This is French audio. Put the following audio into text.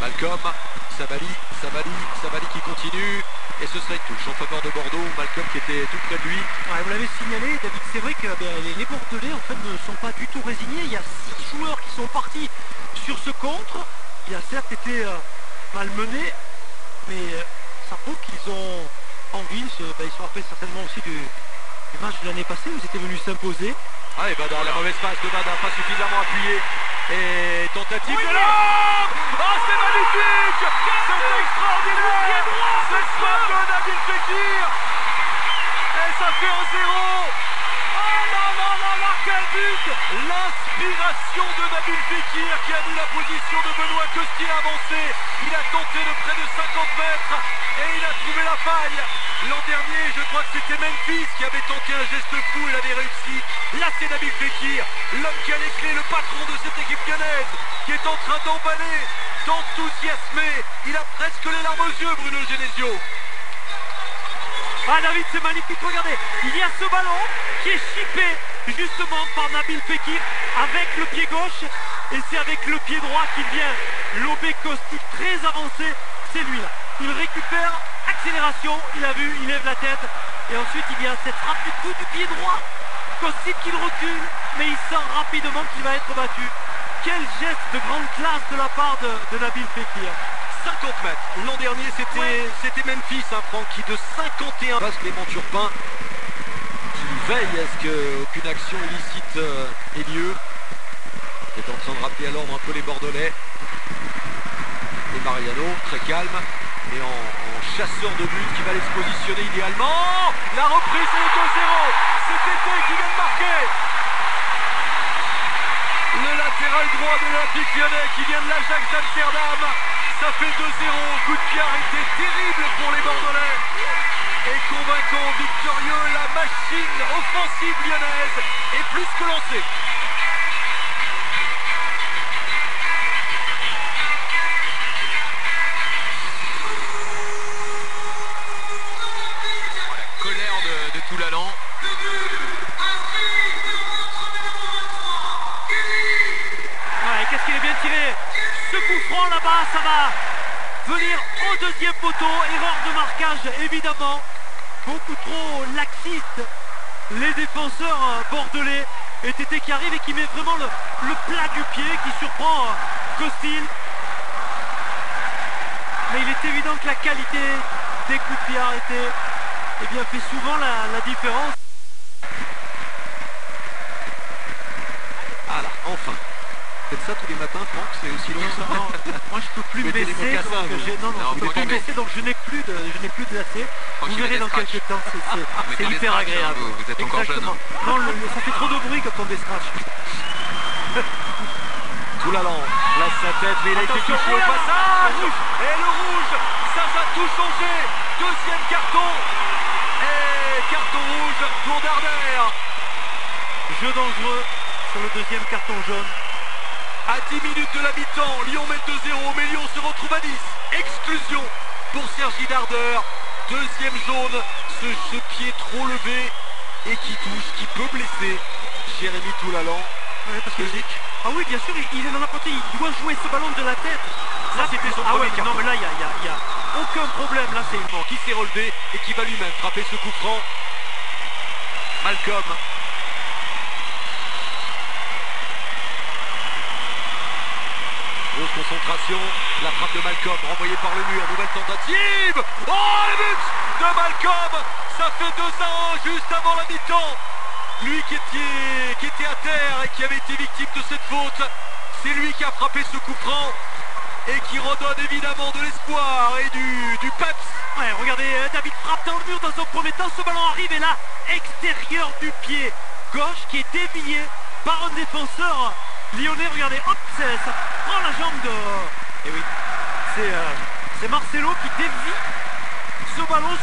Malcolm, Sabali qui continue. Et ce serait une touche en faveur de Bordeaux. Malcolm qui était tout près de lui. Ouais, vous l'avez signalé, David, c'est vrai que les Bordelais en fait ne sont pas du tout résignés. Il y a 6 joueurs qui sont partis sur ce contre. Il a certes été malmené, mais ça prouve qu'ils ont envie. Ils se rappellent certainement aussi du match de l'année passée où ils étaient venus s'imposer. Ah, et Bada, la mauvaise passe de Bada, pas suffisamment appuyé. Et tentative de l'homme. Oh, c'est magnifique. C'est extraordinaire. C'est frappe de Nabil Fekir. Et ça fait 1-0. Oh là là là là, quel but. L'inspiration de Nabil Fekir qui a mis la position de Benoît Costil avancé. Il a tenté de près de 50 mètres et il a trouvé la faille. L'an dernier, je crois que c'était Memphis qui avait tenté un geste fou, il avait réussi. Là, c'est Nabil Fekir, l'homme qui a les clés, le patron de cette équipe lyonnaise, qui est en train d'emballer, d'enthousiasmer. Il a presque les larmes aux yeux, Bruno Genesio. Ah, David, c'est magnifique, regardez, il y a ce ballon qui est chippé justement par Nabil Fekir avec le pied gauche, et c'est avec le pied droit qu'il vient lober Costil très avancé. C'est lui là, il récupère, accélération, il a vu, il lève la tête, et ensuite il y a cette frappe du coup du pied droit. Costil qui recule, mais il sent rapidement qu'il va être battu. Quel geste de grande classe de la part de Nabil Fekir. 50 mètres. L'an dernier, c'était Memphis, Franck, qui de 51 passe Clément Turpin, qui veille à ce qu'aucune action illicite ait lieu. Il est en train de rappeler à l'ordre un peu les Bordelais. Et Mariano, très calme, et en chasseur de but qui va aller se positionner idéalement. La reprise, c'est le 2-0. C'est Tété qui vient de marquer. Le latéral droit de l'Olympique Lyonnais qui vient de l'Ajax d'Amsterdam. Ça fait 2-0. Coup de pied arrêté terrible pour les Bordelais. Et convaincant, victorieux, la machine offensive lyonnaise est plus que lancée. Toulalan. Ouais, qu'est-ce qu'il est bien tiré. Ce coup franc là-bas, ça va venir au deuxième poteau. Erreur de marquage, évidemment. Beaucoup trop laxiste. Les défenseurs bordelais. Et Tété qui arrive et qui met vraiment le plat du pied, qui surprend Costil. Mais il est évident que la qualité des coups de pied arrêtés fait souvent la différence. Ah là, enfin. Faites ça tous les matins, Franck, c'est aussi long que ça. Non, moi je peux plus me baisser, je peux plus me baisser, donc je n'ai plus de lacets. Vous verrez dans quelques temps, c'est hyper agréable. Vous êtes encore jeune. Non, ça fait trop de bruit quand on déstrache. Toulalan place sa tête, mais il a été touché au passage. Et le rouge, ça va tout changer. Deuxième carton. Et carton rouge pour Darder. Jeu dangereux sur le deuxième carton jaune. À 10 minutes de la mi-temps, Lyon mène 2-0, mais Lyon se retrouve à 10. Exclusion pour Sergi Darder. Deuxième jaune, ce pied trop levé et qui touche, qui peut blesser Jérémy Toulalan. Ouais, parce que ah oui, bien sûr, il est dans la portée, il doit jouer ce ballon de la tête. Ça, c'était son premier carton. Non, mais là, il y a aucun problème. Là, c'est une qui s'est relevé et qui va lui-même frapper ce coup franc. Malcolm. Grosse concentration. La frappe de Malcolm renvoyée par le mur. Nouvelle tentative. Oh, le but de Malcolm. Ça fait 2-1 juste avant la mi-temps. Lui qui était à terre et qui avait été victime de cette faute. C'est lui qui a frappé ce coup franc. Et qui redonne évidemment de l'espoir et du peps. Ouais, regardez, David frappe dans le mur dans un premier temps, ce ballon arrive et là, extérieur du pied gauche qui est dévié par un défenseur lyonnais. Regardez, hop, ça prend la jambe de... Et oui, c'est Marcelo qui dévie ce ballon